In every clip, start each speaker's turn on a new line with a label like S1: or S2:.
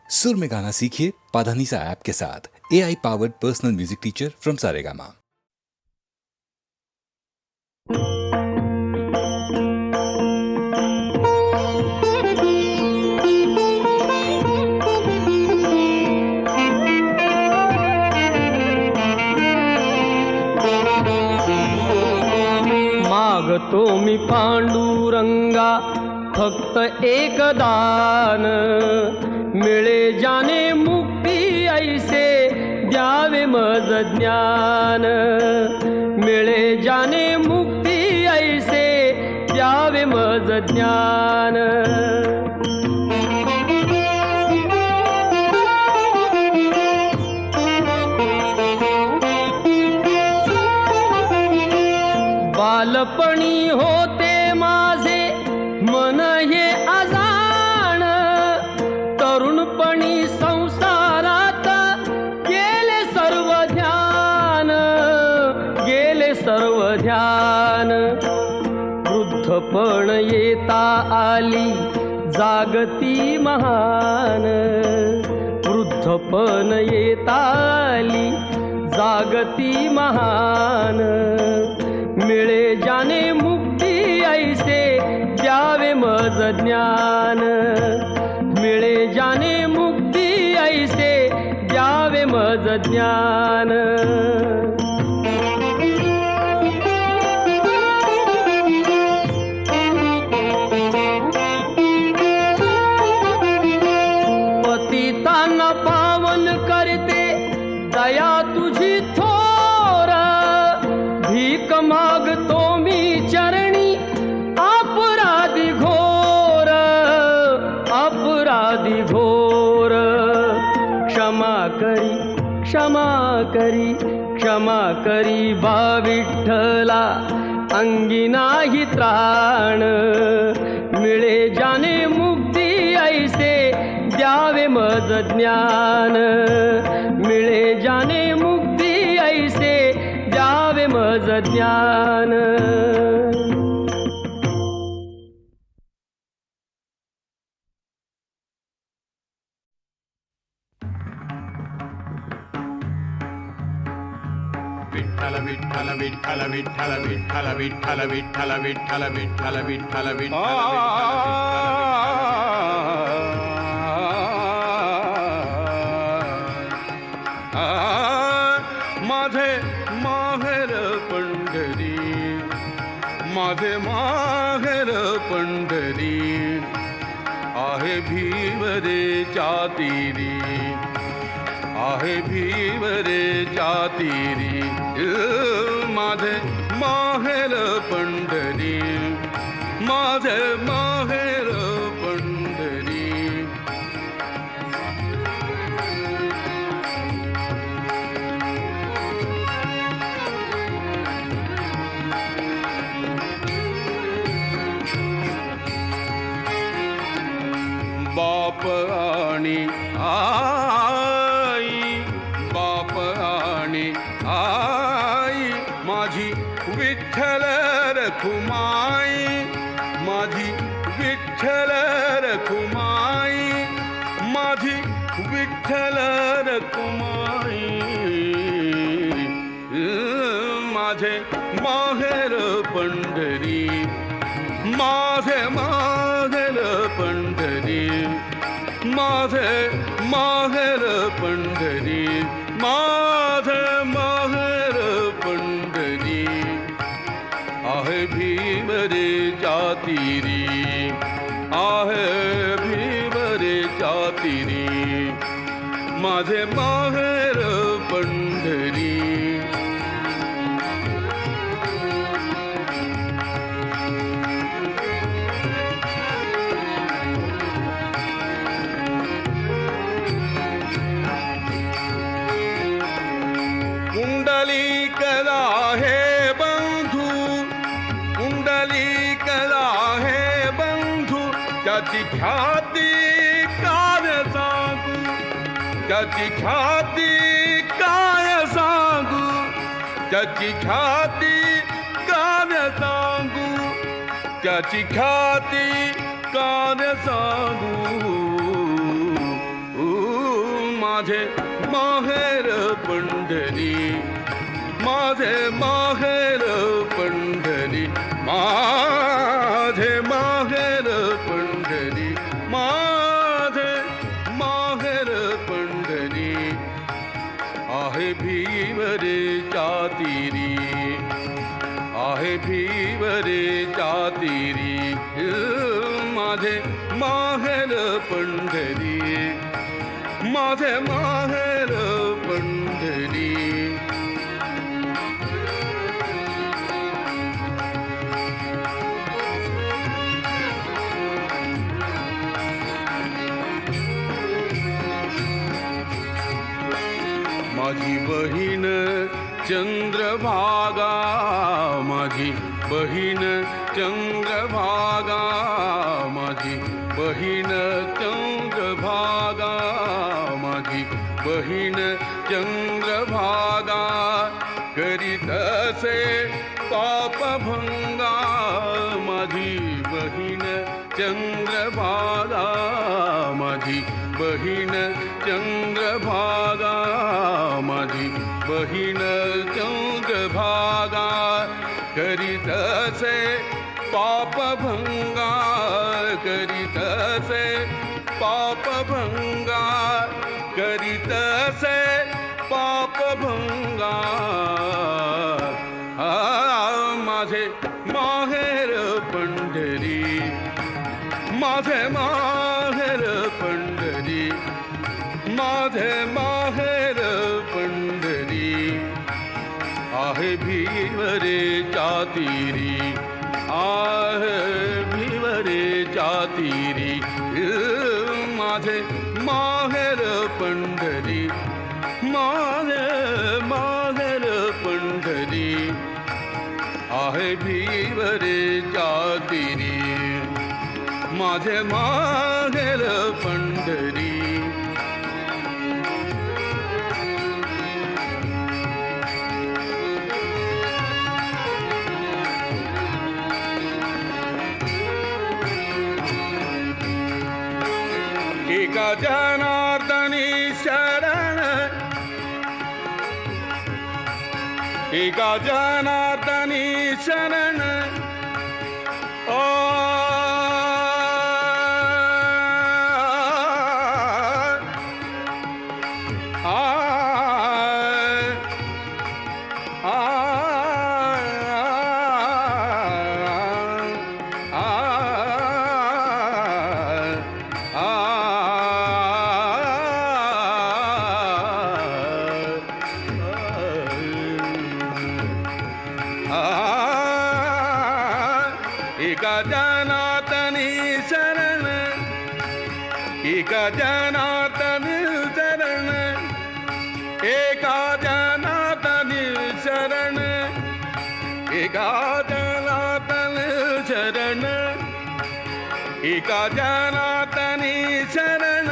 S1: सुर में गाना सीखिए पाधानीसा ऐप के साथ। AI powered personal music teacher from Saregama.
S2: मागतो मी पांडुरंगा फक्त एक दान, मिळे जाने मुक्ती ऐसे द्यावे मज ज्ञान, मिळे जाने मुक्ती ऐसे द्यावे मज ज्ञान। बालपणी होते माझे मन हे अजाण, तरुणपणी संसारात गेले सर्व ध्यान, गेले सर्व ध्यान। वृद्धपण येता आली जागती महान, वृद्धपण येता आली जागती महान। मिळे जाने मुक्ती ऐसे द्यावे मज ज्ञान, मिळे जाने मुक्ती ऐसे द्यावे मज ज्ञान। पतितांना पावन करते दया तुझी थोर, भीक मागतो मी चरणी अपराधी घोर, अपराधी घोर। क्षमा करी क्षमा करी क्षमा करी बा विठ्ठला, अंगी नाही त्राण। मिळे जाने मुक्ती ऐसे द्यावे मज ज्ञान, मिळे जाने मुक्ती ऐसे द्यावे मज ज्ञान।
S3: विठ्ठल विठ्ठल विठ्ठल विठ्ठल विठ्ठल विठ्ठल विठ्ठल विठ्ठल विठ्ठल विठ्ठल विठ्ठल माझे माहेर पंढरी, माझे माहेर पंढरी, आहे भीवरेच्या तीरी, आहे भीवरेच्या तीरी। माझे माहेर पंढरी, माझे माहेर पंढरी। बाप आणि आई, बाप आणि आई, माझी विठ्ठल रखुमाई, माझी विठ्ठल रखुमाई, माझी विठ्ठल रखुमाई। माझे माहेर पंढरी, माझे माहेर पंढरी, माझे माहेर पंढरी, माझे माहेर पंढरी। आहे भीवरेच्या तीरी, आहे भीवरेच्या तीरी, माझे माहेर पंढरी। कुंडलिक आहे बंधू, कुंडलिक आहे बंधू, त्याची ख्याती काय सांगू, त्याची ख्याती काय सांगू, त्याची ख्याती काय सांगू, त्याची ख्याती काय सांगू।
S4: माझे माहेर पंढरी, माझे माहेर पंढरी, माझे माहेर पंढरी, माझे माहेर पंढरी. आहे भीवरेच्या तीरी, आहे भीवरेच्या तीरी, माझे माहेर पंढरी, माझे माहेर पंढरी. माझी बहीण चंद्रभागा, माझी बहीण चंद्रभागा, माझी बहीण चंद्रभागा, माझी बहीण चंद्रभागा. करीत असे पापभंगा, माझी बहीण चंद्रभागा, माझी बहीण चंद्रभागा, माझी बहीण चंद्रभागा. करीत असे पापभंगा, करीत असे पापभंगा, करीत असे पापभंगा. माझे माहेर पंढरी, माझे माहेर पंढरी, माझे माहेर पंढरी. आहे भीवरेच्या तीरी, आहे भीवरेच्या तीरी, माझे माहेर पंढरी, माझे माहेर पंढरी. आहे भीवरेच्या तीरी, माझे माहेर पंढरी. एका जनार्दनी शरण, एका जनार्दनी शरण. एका जनार्दनी शरण, एका जनार्दनी शरण, एका जनार्दनी शरण, एका जनार्दनी शरण, एका जनार्दनी शरण.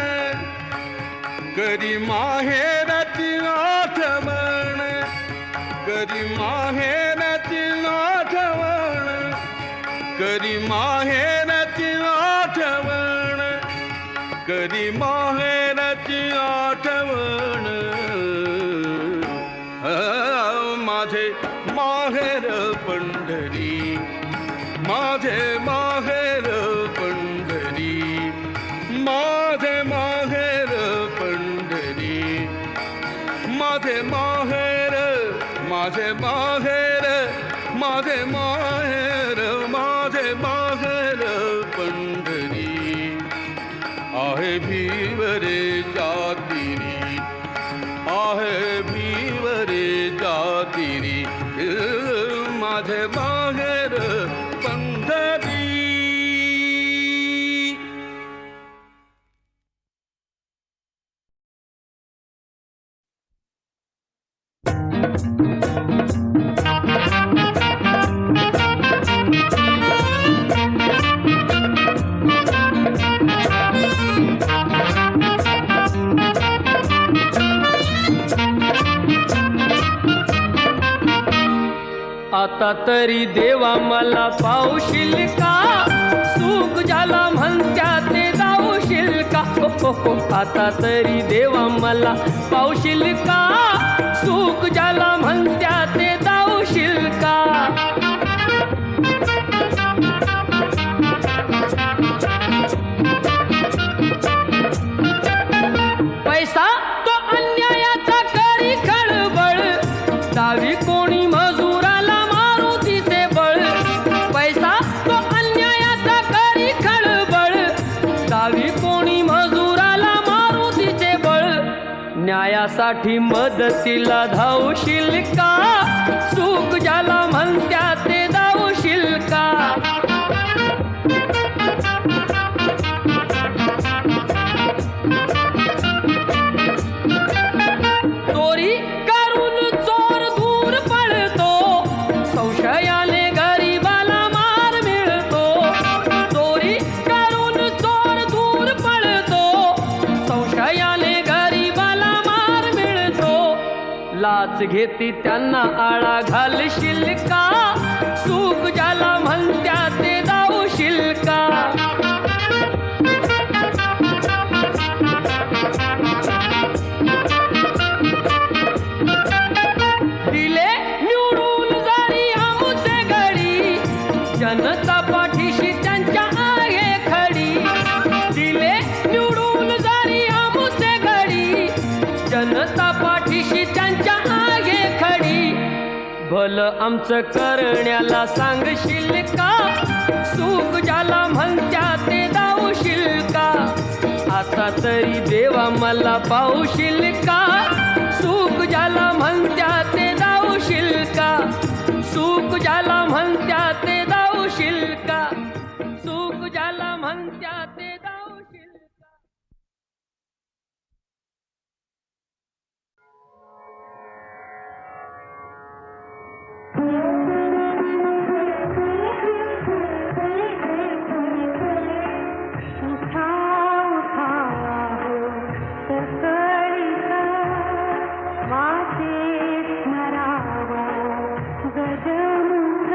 S4: करी माहेरची आठवण, करी माहेरची आठवण, करी माहेरची आठवण, करी माहेरची आठवण. माझे माहेर पंढरी, माझे माहेर पंढरी, माझे माहेर पंढरी, माझे माहेर, माझे माहेर, माझे माहेर, माझे माहेर पंढरी. आहे भीवरेच्या तीरी, आहे भीवरेच्या तीरी, माझे माहेर पंढरी.
S2: आता तरी देवा मला पावशील का, सुख ज्याला म्हणत्या ते जाऊशील का. हो आता तरी देवा मला पावशील का सुख ज्याला म्हणत्या ते दावशील का पैसा तो अन्यायाचा करी खळबळ दावी कोणी मजुराला मारुतीचे बळ पैसा तो अन्यायाचा करी खळबळ दावी कोणी मजुराला मारुतीचे बळ न्यायासाठी मदतीला धावशील का सुख ज्याला म्हणत्या ते धावशील का चोरी करून चोर दूर पळतो संशयाने गरीबाला मार मिळतो चोरी करून चोर दूर पळतो संशयाने गरीबाला मार मिळतो लाच घेती त्यांना आळा घालशील का सुख ज्याला म्हणत्या ते दावशील का दिले निवडून जरी आमुचे गडी जनता पाठीशी त्यांच्या आहे खडी दिले निवडून जरी आमुचे गडी जनता पाठीशी त्यांच्या आहे खडी भलं आमचं करण्याला सांगशील का सुख ज्याला म्हणत्या ते दावशील का आता तरी देवा मला पावशील का सुख ज्याला म्हणत्या ते दावशील का सुख ज्याला म्हणत्या ते दावशील का सुख ज्याला म्हणत्या ते दावशील का
S5: उठा उठा हो सकळीचा वाचे स्मरावा गजमुख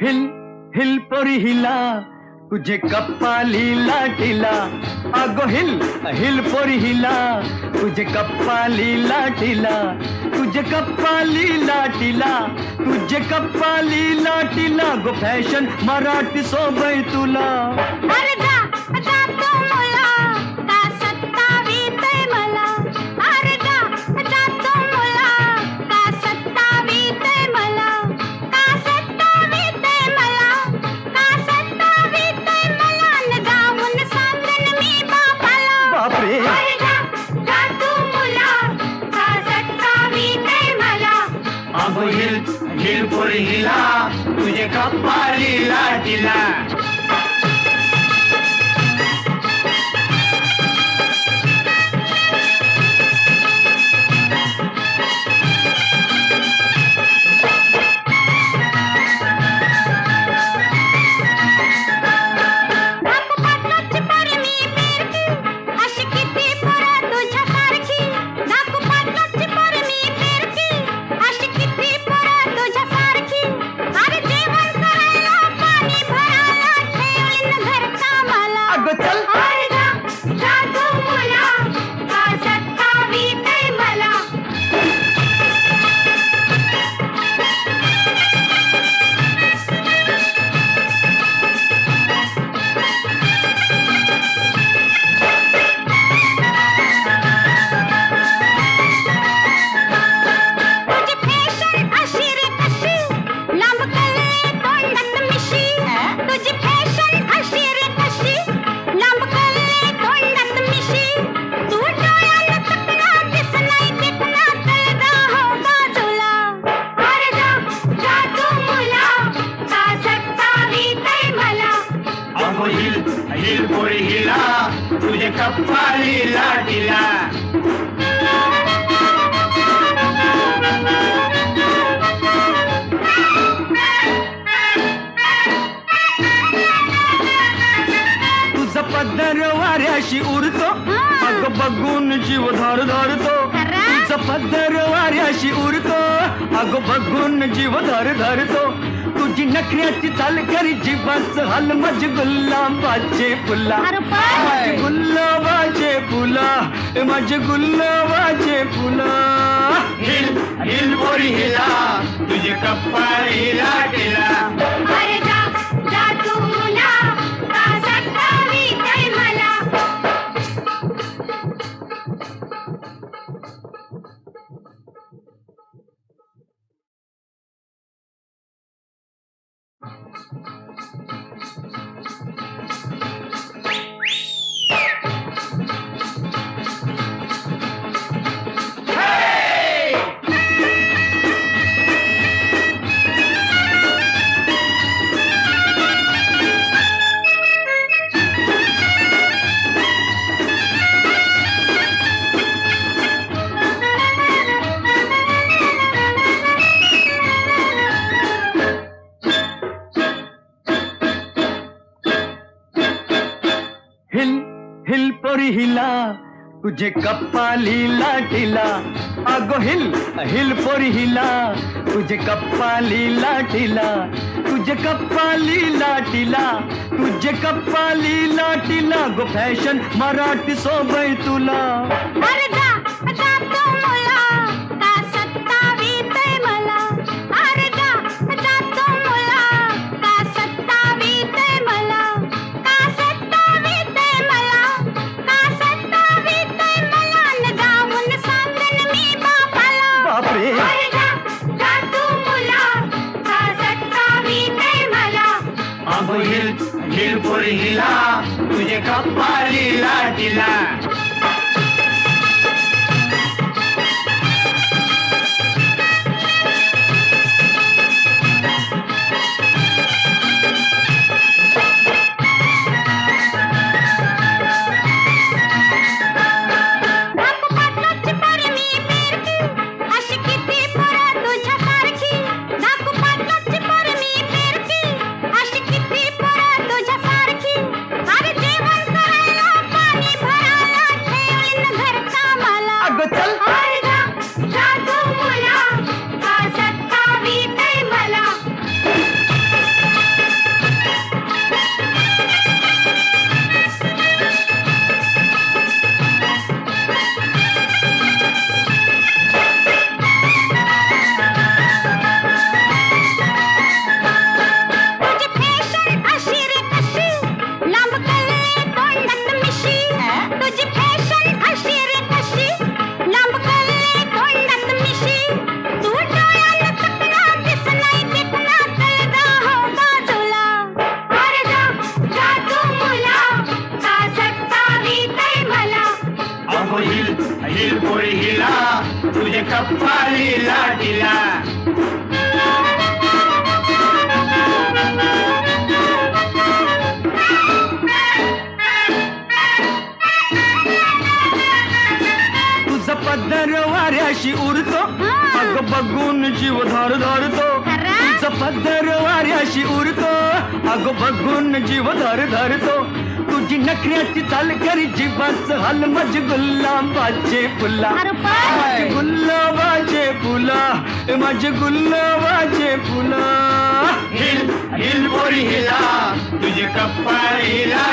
S6: हिल हिल पोरी हिला तुझे कप्पाली लाटीला अगो हिल हिल पोरी हिला तुझे कप्पाली लाटीला तुझे कप्पाली लाटीला तुझे कप्पाली लाटीला गो फॅशन मराठी सोबय तुला
S5: अरे जा जा तू मुला का सत्तावीतय मला अरे जा जा तू मुला का सत्तावीतय मला का सत्तावीतय मला का सत्तावीतय मला न जाऊन सांगन मी बापाला
S6: बापरे
S5: अरे जा जा तू मुला का सत्तावीतय मला
S3: अगो हिल हिल पोरी हिला तुझे कप्पाली लाटीला
S5: नागपाटलाची परमी पेरकी अशी किती पोरं तुझ्यासारखी नागपाटलाची परमी पेरकी अशी किती पोरं तुझ्यासारखी अरे जेवण करायला पाणी भरायला ठेवीन घरकामाला
S6: अगं चल
S5: अरे जा जा तू मुला का सत्तावीतय मला तुझी फॅशन अशी रे कशी लांब कले तोंडात मिशी तुझी फॅशन अशी रे कशी लांब कले तोंडात मिशी तू डोळ्याला चकना दिस नाही दिखना कळगा हो बाजूला अरे जा जा तू मुला का सत्तावीतय मला
S3: अगो हिल हिल पोरी हिला तुझे कप्पाली लाटीला
S6: तुझा पदर वाऱ्याशी उरतो अगं बघून जीव धर धरतो तुझा पदर वाऱ्याशी उरतो अगं बघून जीव धर धरतो तुझी नखऱ्याची चाल करी जीवाच हाल माझे गुलाबाचे फुला
S5: अरे पण.
S6: माझे गुलाबाचे फुला माझे गुलाबाचे फुला
S3: हिल हिल पोरी हिला तुझे कप्पाली लाटीला
S5: अरे जा जा तू मुला का सत्तावीतय मला
S6: हिल हिल पोरी हिला तुझे कप्पाली लाटीला अगो हिल हिल पोरी हिला तुझे कप्पाली लाटीला तुझे कप्पाली लाटीला तुझे कप्पाली लाटीला गो फॅशन मराठी सोबय तुला
S5: अरे जा जा तू मुला का सत्तावीतय मला अरे जा जा तू मुला का सत्तावीतय मला का सत्तावीतय मला का सत्तावीतय मला न जाऊन सांगन मी बापाला
S6: बापरे
S5: अरे जा जा तू मुला का सत्तावीतय मला
S3: अगो हिल हिल पोरी हिला तुझे कप्पाली लाटीला
S5: नागपाटलाची परमी पेरकी अशी किती पोरं तुझ्यासारखी नागपाटलाची परमी पेरकी अशी किती पोरं तुझ्यासारखी अरे जेवण करायला पाणी भरायला ठेव
S6: बघून जीव धर धरतो तुझं पदर वाऱ्याशी उरतो अगो बघून जीव धर धरतो तुझी नखऱ्याची चाल करी जीवाच हाल माझे गुलाबाचे फुला माझे गुलाबाचे फुला माझे गुलाबाचे फुला
S3: हिल हिल पोरी हिला तुझी कप्पाळीला